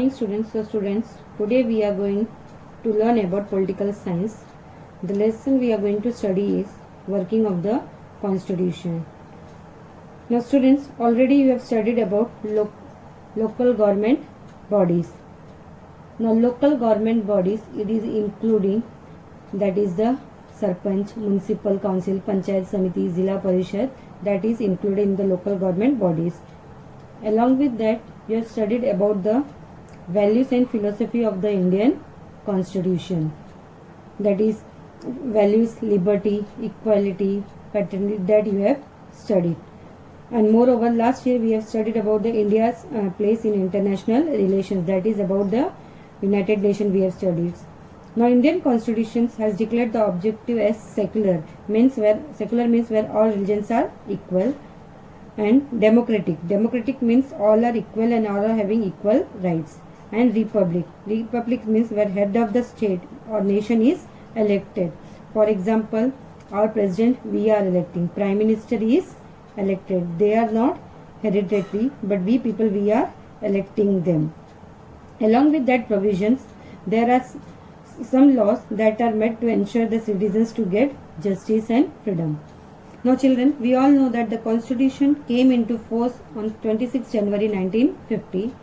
morning students. So students, today we are going to learn about political science. The lesson we are going to study is working of the constitution. Now students, already you have studied about local government bodies. Now local government bodies, it is including, that is the Sarpanch, Municipal Council, Panchayat Samiti, Zilla Parishad, that is included in the local government bodies. Along with that, you have studied about the values and philosophy of the Indian Constitution. That is values, liberty, equality, fraternity, that you have studied. And moreover, last year we have studied about the India's place in international relations, that is about the United Nations we have studied. Now Indian Constitution has declared the objective as secular means where all religions are equal, and democratic means all are equal and all are having equal rights, and republic means where head of the state or nation is elected. For example, our president we are electing, prime minister is elected, they are not hereditary, but we people we are electing them. Along with that provisions, there are some laws that are made to ensure the citizens to get justice and freedom. Now children, we all know that the constitution came into force on 26 January 1950,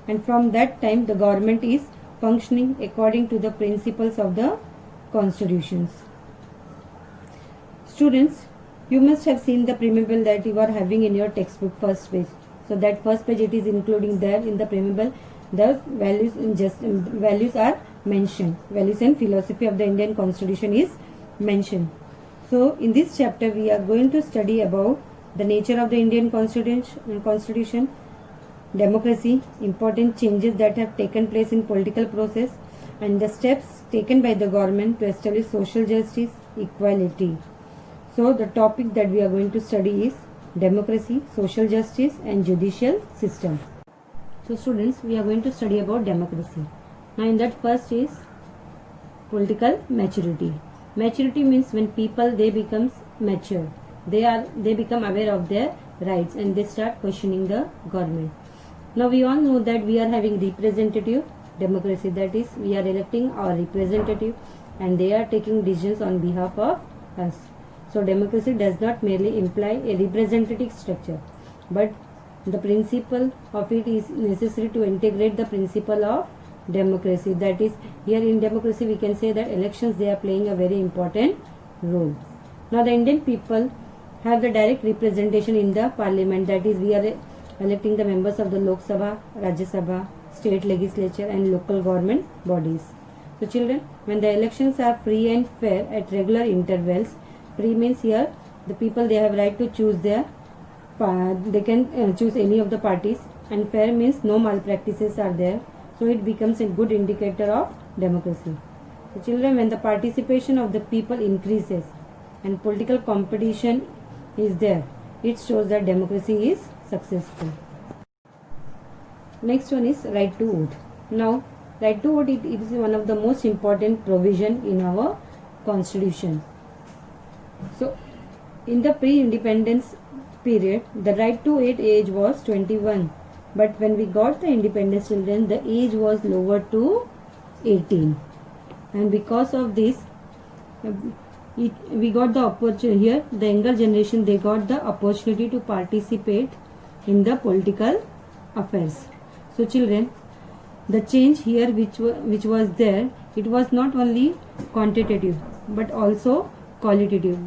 and from that time the government is functioning according to the principles of the constitutions. Students, you must have seen the preamble that you are having in your textbook first page. So that first page, it is including there in the preamble the values are mentioned. Values and philosophy of the Indian Constitution is mentioned. So in this chapter we are going to study about the nature of the Indian Constitution, democracy, important changes that have taken place in political process, and the steps taken by the government to establish social justice, equality. So the topic that we are going to study is democracy, social justice and judicial system. So students, we are going to study about democracy. Now in that first is political maturity. Maturity means when people they becomes mature, they become aware of their rights and they start questioning the government. Now we all know that we are having representative democracy, that is we are electing our representative and they are taking decisions on behalf of us. So democracy does not merely imply a representative structure, but the principle of it is necessary to integrate the principle of democracy. That is, here in democracy we can say that elections they are playing a very important role. Now the Indian people have the direct representation in the parliament, that is we are electing the members of the Lok Sabha, Rajya Sabha, state legislature and local government bodies. So children, when the elections are free and fair at regular intervals, free means here the people they have right to choose their they can choose any of the parties, and fair means no malpractices are there, so it becomes a good indicator of democracy. So children, when the participation of the people increases and political competition is there, it shows that democracy is successful. Next one is right to vote. Now right to vote, it is one of the most important provision in our constitution. So in the pre-independence period, the right to vote age was 21, but when we got the independence, children, the age was lowered to 18, and because of this we got the opportunity. Here the younger generation they got the opportunity to participate in the political affairs. So children, the change here which was there, it was not only quantitative but also qualitative.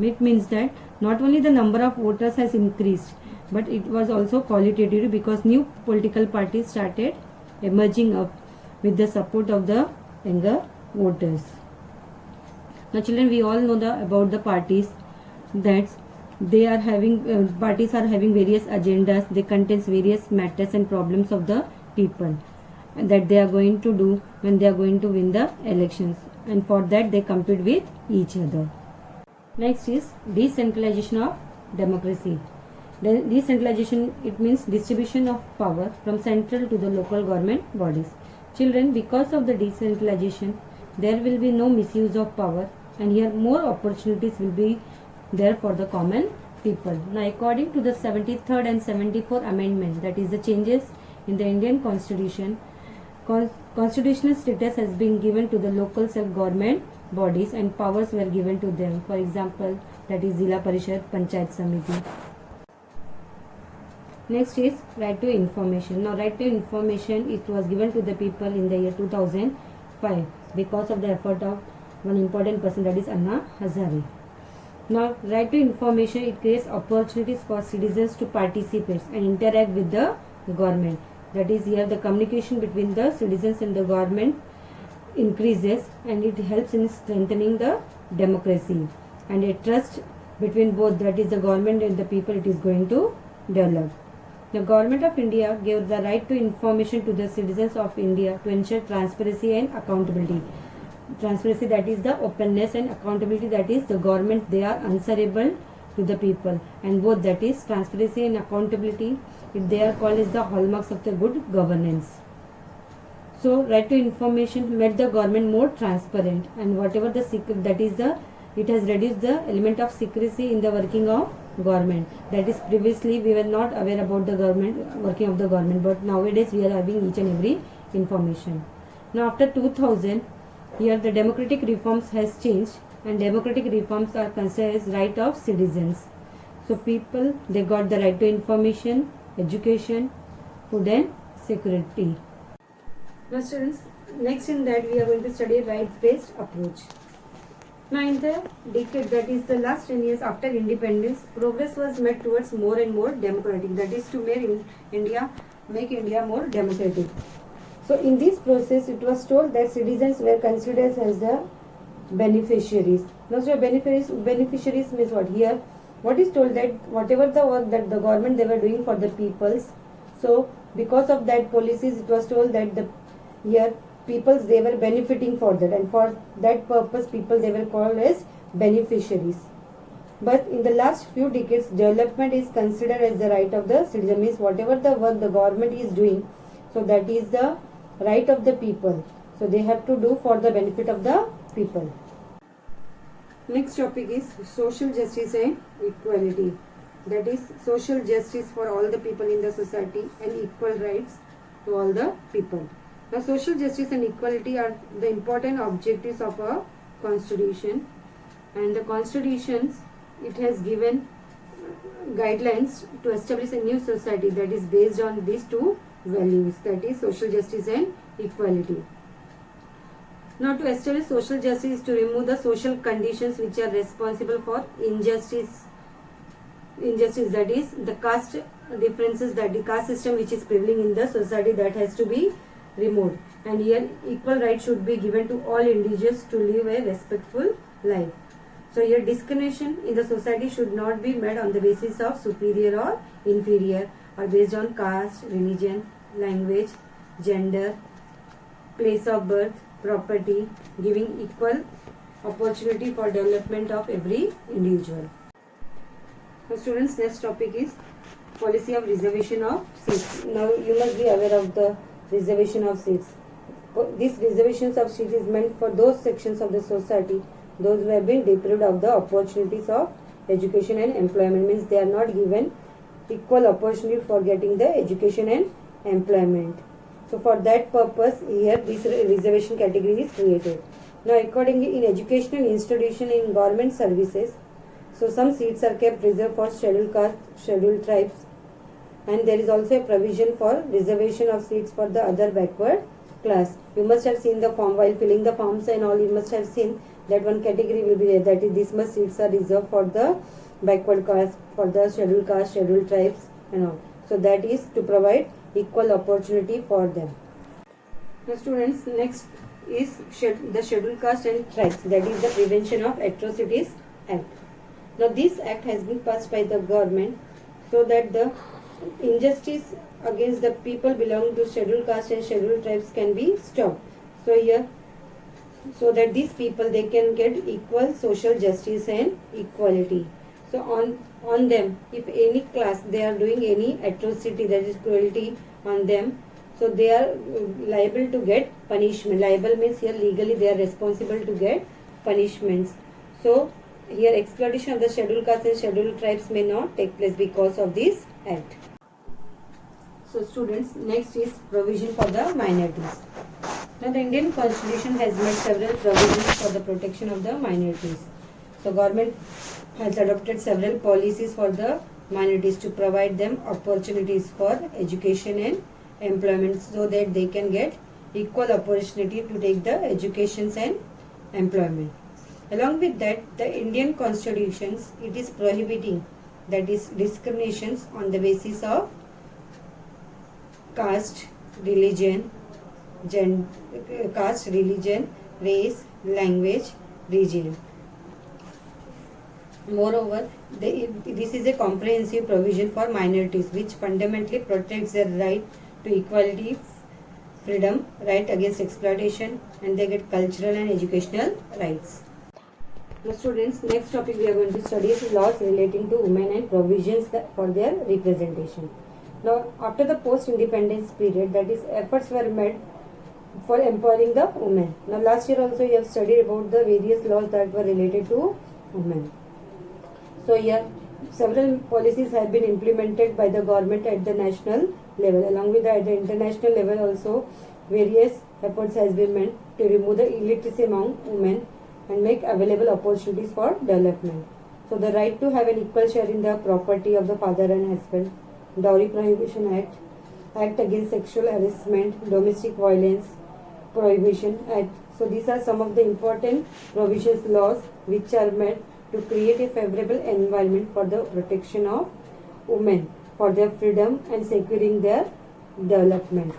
It means that not only the number of voters has increased, but it was also qualitative, because new political parties started emerging up with the support of the younger voters. Now children, we all know about the parties, that they are having parties are having various agendas. They contains various matters and problems of the people that they are going to do when they are going to win the elections, and for that they compete with each other. Next is decentralization of democracy. Decentralization, it means distribution of power from central to the local government bodies. Children, because of the decentralization, there will be no misuse of power, and here more opportunities will be there for the common people. Now according to the 73rd and 74th amendment, that is the changes in the Indian Constitution, Constitutional status has been given to the local self-government bodies and powers were given to them. For example, that is Zilla Parishad, Panchayat Samiti. Next is right to information. Now, right to information, it was given to the people in the year 2005 because of the effort of one important person, that is Anna Hazare. Now, right to information, it creates opportunities for citizens to participate and interact with the government. That is, here the communication between the citizens and the government increases, and it helps in strengthening the democracy, and a trust between both, that is the government and the people, it is going to develop. The Government of India gave the right to information to the citizens of India to ensure transparency and accountability. Transparency, that is the openness, and accountability, that is the government, they are answerable to the people, and both, that is transparency and accountability, they are called as the hallmarks of the good governance. So right to information made the government more transparent, and whatever the secret, that is the, it has reduced the element of secrecy in the working of government. That is, previously we were not aware about the government, working of the government, but nowadays we are having each and every information. Now after 2000, here the democratic reforms has changed, and democratic reforms are considered as right of citizens. So people, they got the right to information, education, food and security. Now students, next in that we are going to study rights-based approach. Now in the decade, that is the last 10 years after independence, progress was made towards more and more democratic, that is to make India more democratic. So in this process, it was told that citizens were considered as the beneficiaries. Now so beneficiaries means what? Here what is told, that whatever the work that the government they were doing for the peoples, so because of that policies, it was told that the here peoples, they were benefiting for that, and for that purpose people, they were called as beneficiaries. But in the last few decades, development is considered as the right of the citizen, means whatever the work the government is doing, so that is the right of the people, so they have to do for the benefit of the people. Next topic is social justice and equality, that is social justice for all the people in the society and equal rights to all the people. Now social justice and equality are the important objectives of a constitution, and the constitutions, it has given guidelines to establish a new society that is based on these two values, that is social justice and equality. Now to establish social justice is to remove the social conditions which are responsible for injustice, that is the caste differences, that the caste system which is prevailing in the society, that has to be removed, and here equal rights should be given to all individuals to live a respectful life. So here discrimination in the society should not be made on the basis of superior or inferior, or based on caste, religion, language, gender, place of birth, property, giving equal opportunity for development of every individual. So students, next topic is policy of reservation of seats. Now you must be aware of the reservation of seats. This reservations of seats is meant for those sections of the society, those who have been deprived of the opportunities of education and employment, means they are not given equal opportunity for getting the education and employment. So for that purpose, here this reservation category is created. Now accordingly, in educational institution, in government services, so some seats are kept reserved for scheduled caste, scheduled tribes, and there is also a provision for reservation of seats for the other backward class. You must have seen the form while filling the forms and all, you must have seen that one category will be there, that is this much seats are reserved for the backward caste, for the scheduled caste, scheduled tribes and all. So that is to provide equal opportunity for them. Now students, next is the Scheduled Caste and Tribes, that is the Prevention of Atrocities Act. Now this act has been passed by the government so that the injustice against the people belonging to scheduled caste and scheduled tribes can be stopped. So here, so that these people, they can get equal social justice and equality. So on them, if any class they are doing any atrocity, that is cruelty on them, so they are liable to get punishment. Liable means here legally they are responsible to get punishments. So here exploitation of the scheduled caste and scheduled tribes may not take place because of this act. So students, next is provision for the minorities. Now the Indian Constitution has made several provisions for the protection of the minorities. So government has adopted several policies for the minorities to provide them opportunities for education and employment so that they can get equal opportunity to take the educations and employment. Along with that, the Indian constitutions, it is prohibiting, that is, discriminations on the basis of caste, religion, race, language, region. Moreover, this is a comprehensive provision for minorities which fundamentally protects their right to equality, freedom, right against exploitation, and they get cultural and educational rights. Now students, next topic we are going to study is laws relating to women and provisions for their representation. Now after the post-independence period, that is, efforts were made for empowering the women. Now last year also you have studied about the various laws that were related to women. So here several policies have been implemented by the government at the national level. Along with that, at the international level also various efforts has been made to remove the illiteracy among women and make available opportunities for development. So the right to have an equal share in the property of the father and husband, Dowry Prohibition Act, Act Against Sexual Harassment, Domestic Violence Prohibition Act. So these are some of the important provisions, laws which are made to create a favorable environment for the protection of women, for their freedom and securing their development.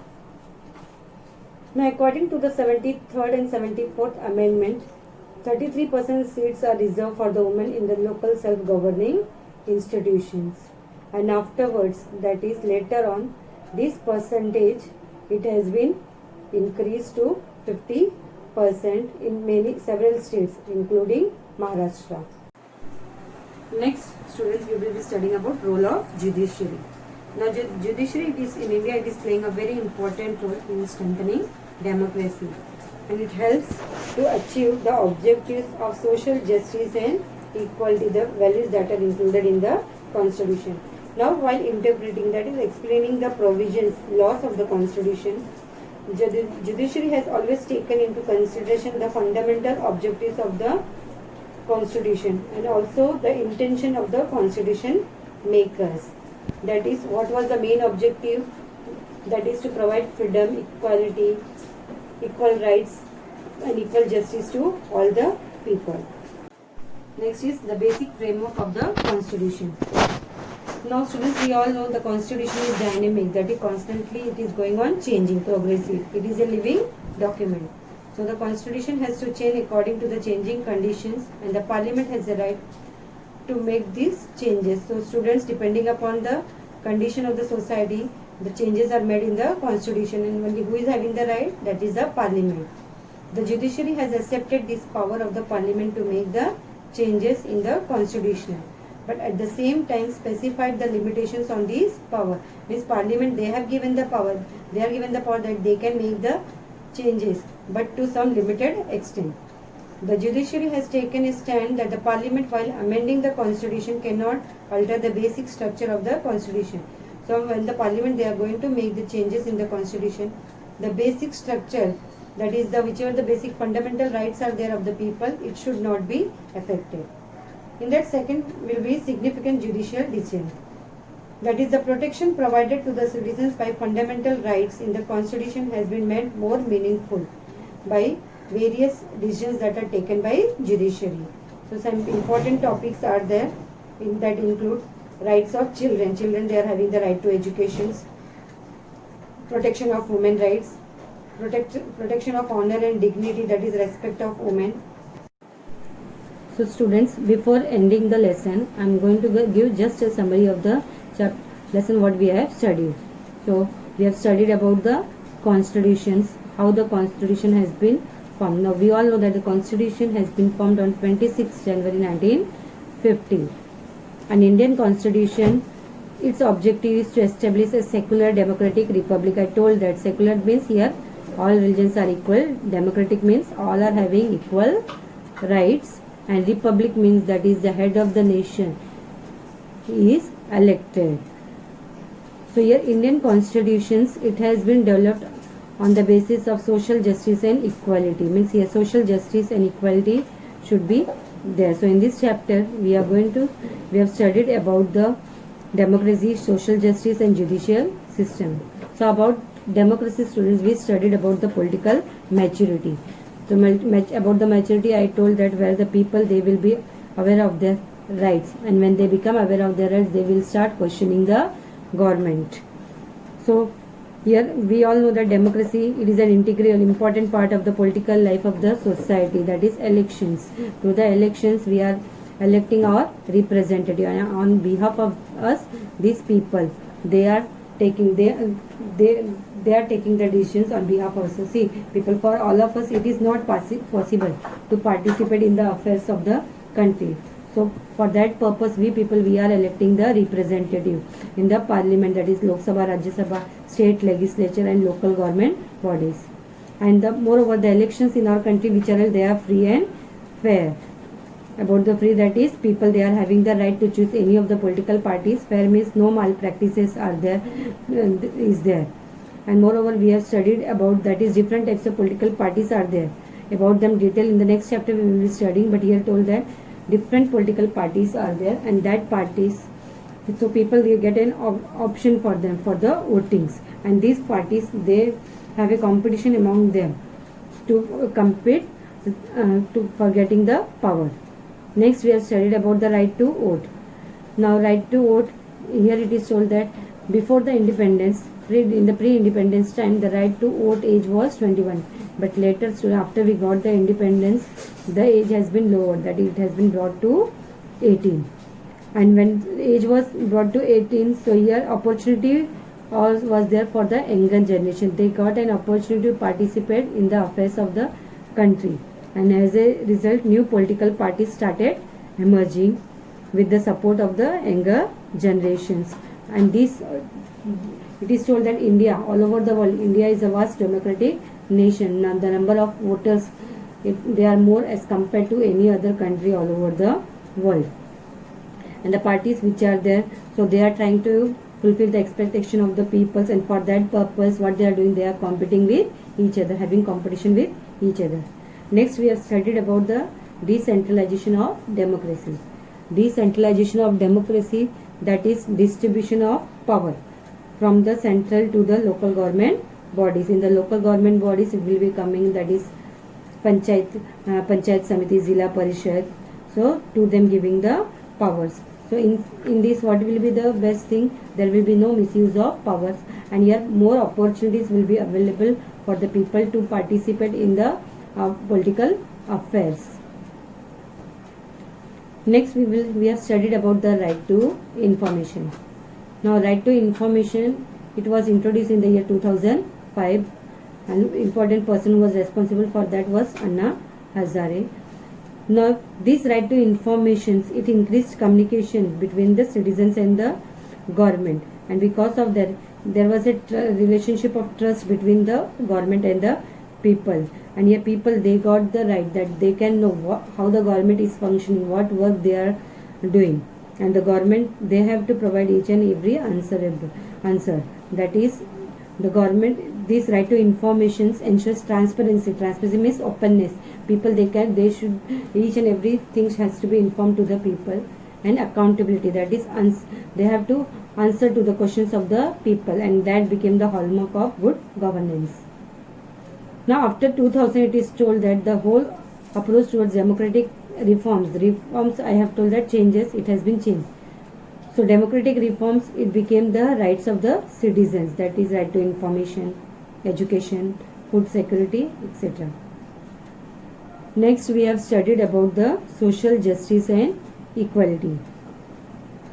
Now according to the 73rd and 74th Amendment, 33% seats are reserved for the women in the local self-governing institutions, and afterwards, that is later on, this percentage, it has been increased to 50% in several states including Maharashtra. Next, students, we will be studying about role of judiciary. Now judiciary, it is in India, it is playing a very important role in strengthening democracy, and it helps to achieve the objectives of social justice and equality, the values that are included in the Constitution. Now while interpreting, that is explaining the provisions, laws of the Constitution, judiciary has always taken into consideration the fundamental objectives of the Constitution and also the intention of the Constitution makers. That is, what was the main objective? That is to provide freedom, equality, equal rights and equal justice to all the people. Next is the basic framework of the Constitution. Now students, we all know the Constitution is dynamic, that is constantly it is going on changing, progressive. It is a living document. So the Constitution has to change according to the changing conditions, and the Parliament has the right to make these changes. So students, depending upon the condition of the society, the changes are made in the Constitution, and only who is having the right? That is the Parliament. The judiciary has accepted this power of the Parliament to make the changes in the Constitution, but at the same time specified the limitations on this power. This Parliament, they have given the power, they are given the power that they can make the changes, but to some limited extent. The judiciary has taken a stand that the Parliament, while amending the Constitution, cannot alter the basic structure of the Constitution. So when the Parliament, they are going to make the changes in the Constitution, the basic structure, that is the whichever the basic fundamental rights are there of the people, it should not be affected. In that second will be significant judicial decision. That is, the protection provided to the citizens by fundamental rights in the Constitution has been made more meaningful by various decisions that are taken by judiciary. So some important topics are there that include rights of children. Children, they are having the right to education, protection of women rights, protection of honor and dignity, that is respect of women. So students, before ending the lesson, I am going to give just a summary of the lesson what we have studied. So we have studied about the constitutions, how the Constitution has been formed. Now we all know that the Constitution has been formed on 26 January 1950. An Indian Constitution, its objective is to establish a secular democratic republic. I told that secular means here all religions are equal, democratic means all are having equal rights, and republic means that is the head of the nation is elected. So here Indian constitutions, it has been developed on the basis of social justice and equality. Means here social justice and equality should be there. So in this chapter we have studied about the democracy, social justice and judicial system. So about democracy, students, we studied about the political maturity. So about the maturity, I told that where the people, they will be aware of their rights, and when they become aware of their rights, they will start questioning the government. So here we all know that democracy, it is an integral important part of the political life of the society, that is elections. Through the elections we are electing our representative, and on behalf of us, these people, they are taking the decisions on behalf of us. So see, people, for all of us, it is not possible to participate in the affairs of the country. So for that purpose, we are electing the representative in the parliament, that is Lok Sabha, Rajya Sabha, state legislature and local government bodies. And moreover, the elections in our country, which are, they are free and fair. About the free, that is people, they are having the right to choose any of the political parties. Fair means no malpractices are there, is there. And moreover, we have studied about, that is different types of political parties are there. About them detail in the next chapter we will be studying, but here told that different political parties are there, and that parties, so people, they get an option for them for the votings, and these parties, they have a competition among them to compete for getting the power. Next we have studied about the right to vote. Now right to vote, here it is told that before the independence, in the pre-independence time, the right to vote age was 21, but later, after we got the independence, the age has been lowered, that it has been brought to 18. And when age was brought to 18, so here opportunity was there for the younger generation. They got an opportunity to participate in the affairs of the country, and as a result, new political parties started emerging with the support of the younger generations. And this, it is told that India, all over the world, India is a vast democratic nation. Now the number of voters, they are more as compared to any other country all over the world. And the parties which are there, so they are trying to fulfill the expectation of the peoples, and for that purpose, what they are doing, they are competing with each other, having competition with each other. Next we have studied about the decentralization of democracy. Decentralization of democracy, that is distribution of power from the central to the local government bodies. In the local government bodies, it will be coming, that is Panchayat Samiti, Zilla Parishad, so to them giving the powers. So in this, what will be the best thing? There will be no misuse of powers, and here more opportunities will be available for the people to participate in the political affairs. Next we have studied about the right to information. Now right to information, it was introduced in the year 2005, and important person who was responsible for that was Anna Hazare. Now this right to information, it increased communication between the citizens and the government, and because of that, there was a relationship of trust between the government and the people. And here people, they got the right that they can know how the government is functioning, what work they are doing, and the government, they have to provide each and every answer. That is the government, this right to information ensures transparency. Transparency means openness. People, they should, each and everything has to be informed to the people. And accountability, that is they have to answer to the questions of the people, and that became the hallmark of good governance. Now after 2000, it is told that the whole approach towards democratic reforms, I have told that changes, it has been changed. So democratic reforms, it became the rights of the citizens, that is right to information, education, food security, etc. Next we have studied about the social justice and equality.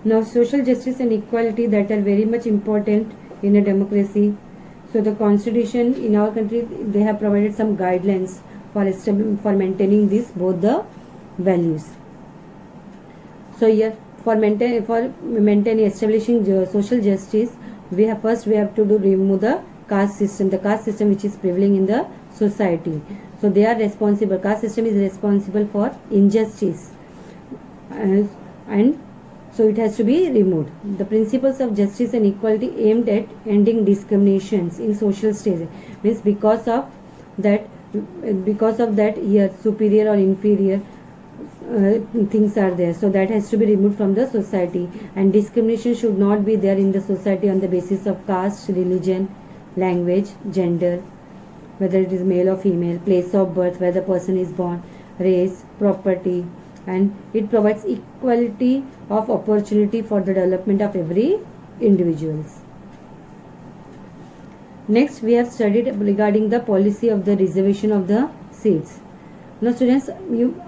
Now social justice and equality, that are very much important in a democracy. So the constitution in our country, they have provided some guidelines for maintaining these both the values. So here for maintaining establishing social justice, we have to remove the caste system which is prevailing in the society. So they are responsible, caste system is responsible for injustice, and So it has to be removed. The principles of justice and equality aimed at ending discriminations in social status means because of that here superior or inferior things are there, so that has to be removed from the society, and discrimination should not be there in the society on the basis of caste, religion, language, gender, whether it is male or female, place of birth, where the person is born, race, property, and it provides equality of opportunity for the development of every individuals. Next, we have studied regarding the policy of the reservation of the seats. Now students,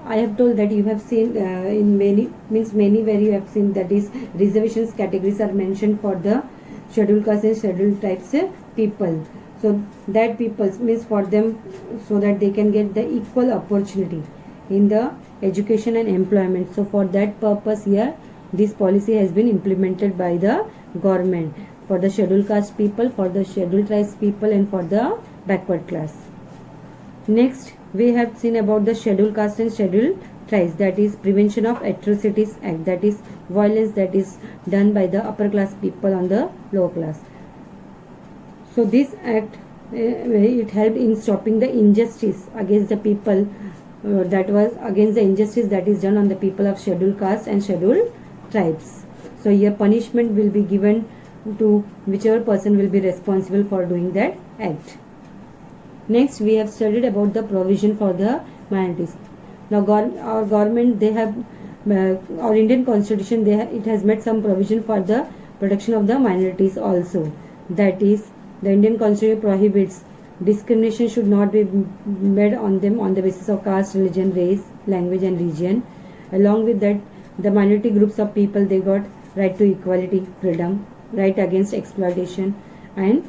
I have told that you have seen in many where you have seen that is reservations categories are mentioned for the scheduled caste and scheduled tribes people. So that people means for them, so that they can get the equal opportunity in the education and employment. So for that purpose here, this policy has been implemented by the government for the scheduled caste people, for the scheduled tribes people, and for the backward class. Next, we have seen about the scheduled caste and scheduled tribes, that is Prevention of Atrocities Act, that is violence that is done by the upper class people on the lower class. So this act it helped in stopping the injustice against the people that was against the injustice that is done on the people of scheduled caste and scheduled tribes. So here punishment will be given to whichever person will be responsible for doing that act. Next, we have studied about the provision for the minorities. Now our government, they have our Indian constitution, it has made some provision for the protection of the minorities also. That is, the Indian constitution prohibits discrimination should not be made on them on the basis of caste, religion, race, language, and region. Along with that, the minority groups of people, they got right to equality, freedom, right against exploitation, and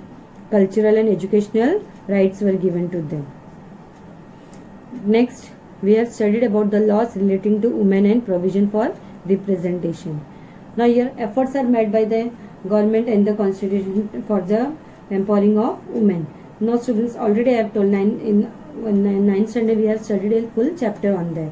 cultural and educational rights were given to them. Next, we have studied about the laws relating to women and provision for representation. Now here efforts are made by the government and the constitution for the empowering of women. Now students, already I have told in 9th standard we have studied a full chapter on that.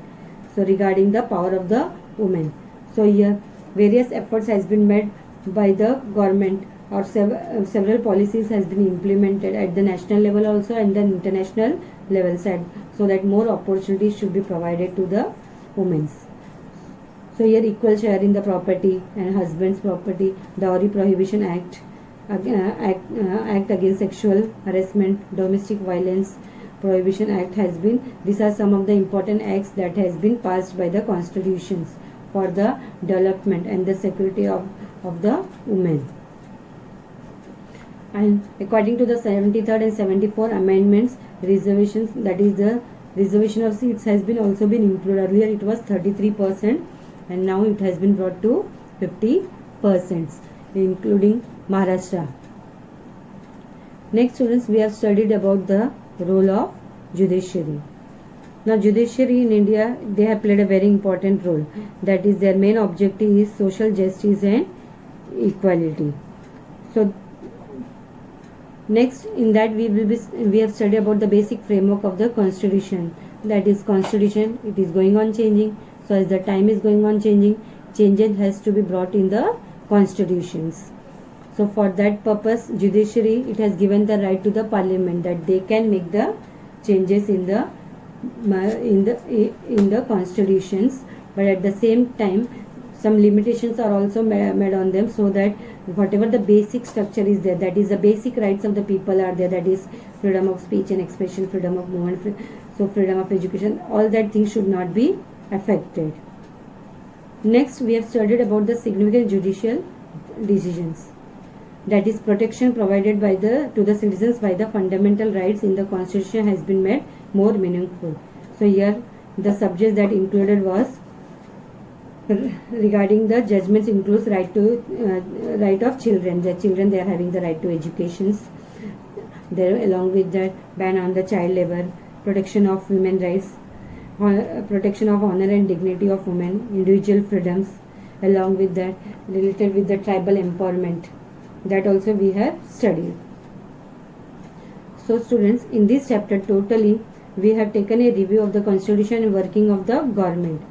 So regarding the power of the women. So here various efforts has been made by the government, or several policies has been implemented at the national level also and the international level side, so that more opportunities should be provided to the women. So here equal share in the property and husband's property, Dowry Prohibition Act, Act Against Sexual Harassment, Domestic Violence Prohibition Act has been, these are some of the important acts that has been passed by the constitutions for the development and the security of the women. And according to the 73rd and 74 amendments, reservations, that is the reservation of seats has been also been improved. Earlier it was 33% and now it has been brought to 50%, including Maharashtra. Next students, we have studied about the role of judiciary. Now judiciary in India, they have played a very important role. That is, their main objective is social justice and equality. So next, in that we have studied about the basic framework of the constitution. That is, constitution, it is going on changing. So as the time is going on changing, changes has to be brought in the constitutions. So for that purpose, judiciary, it has given the right to the parliament that they can make the changes in the constitutions, but at the same time some limitations are also made on them, so that whatever the basic structure is there, that is the basic rights of the people are there, that is freedom of speech and expression, freedom of movement, so freedom of education, all that things should not be affected. Next, we have studied about the significant judicial decisions. That is, protection provided by to the citizens by the fundamental rights in the constitution has been made more meaningful. So here the subjects that included was regarding the judgments includes right of children. The children, they are having the right to educations. There, along with that, ban on the child labor, protection of women rights, protection of honor and dignity of women, individual freedoms, along with that related with the tribal empowerment. That also we have studied. So students, in this chapter totally we have taken a review of the constitution and working of the government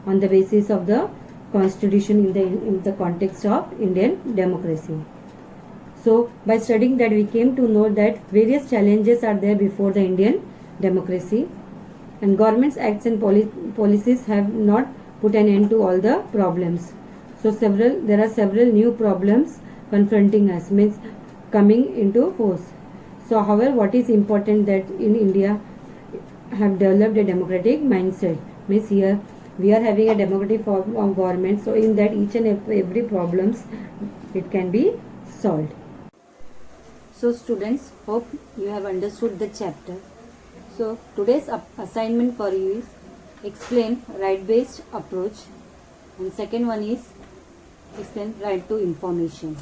on the basis of the constitution in the context of Indian democracy. So by studying that, we came to know that various challenges are there before the Indian democracy, and government's acts and policies have not put an end to all the problems. So there are several new problems confronting us, means coming into force. So however, what is important that in India have developed a democratic mindset, means here we are having a democratic form of government, so in that each and every problems it can be solved. So students, hope you have understood the chapter. So today's assignment for you is explain right based approach, and second one is explain right to information.